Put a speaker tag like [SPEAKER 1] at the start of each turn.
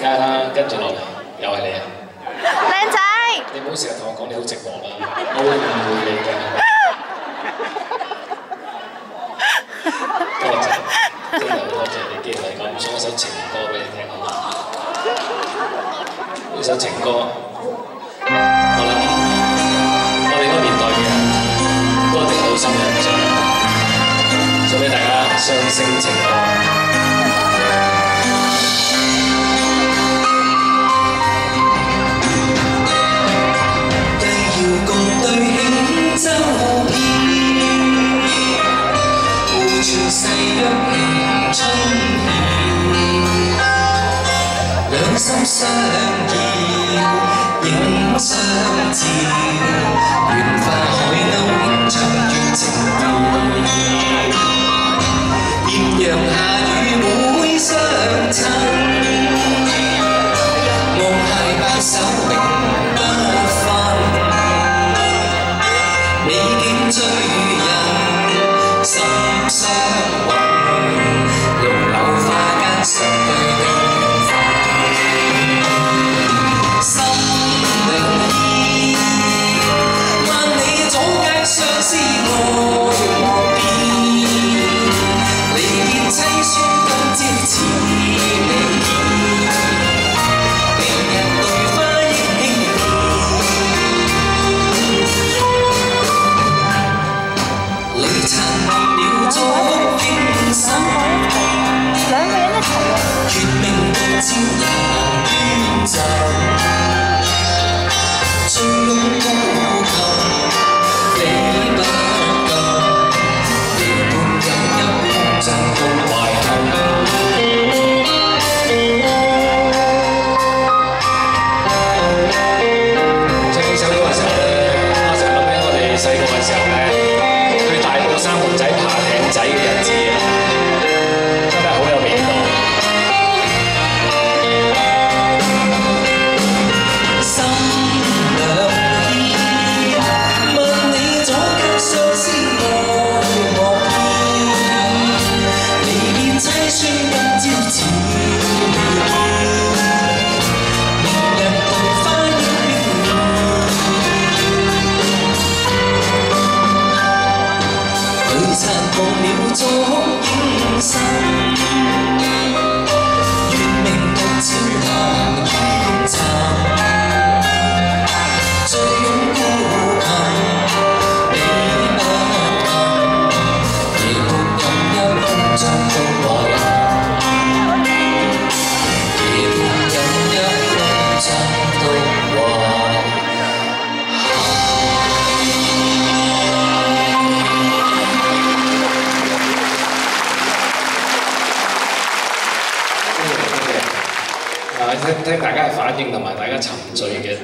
[SPEAKER 1] 梗係啦，跟住落嚟又係你啊！
[SPEAKER 2] 靚仔，
[SPEAKER 1] 你唔好成日同我講你好寂寞啦，我會誤會你㗎。多謝，真係好多謝你，既然嚟講，送一首情歌俾你聽好嗎？呢首情歌，我諗我哋嗰個年代嘅人都一定好深印象，送俾大家雙星情歌。
[SPEAKER 3] 兩心相依，影相照，緣化海鷗長月情調。豔陽下雨會相襯，夢係白首永不分。美景醉人，心相韻，綠柳花間失去的相思愛莫變，離別凄酸今朝似未見，明日對花憶輕戀，淚殘忘了昨經心，
[SPEAKER 2] 兩個人一齊啊！
[SPEAKER 3] 月明獨照難斷袖，醉擁孤琴。你不禁，離伴飲一空枕到懷恨。
[SPEAKER 1] 唱呢首歌嘅時候咧，我成日諗起我哋細個嘅時候咧，去大埔三門仔爬艇仔嘅日子啊，真係好有味道。
[SPEAKER 3] 殘忘了昨影身，月明獨照難斷袖，醉擁孤琴，你不禁，離伴飲一空枕到懷恨，離伴飲一空枕到懷
[SPEAKER 1] 聽大家嘅反應同埋大家沉醉嘅。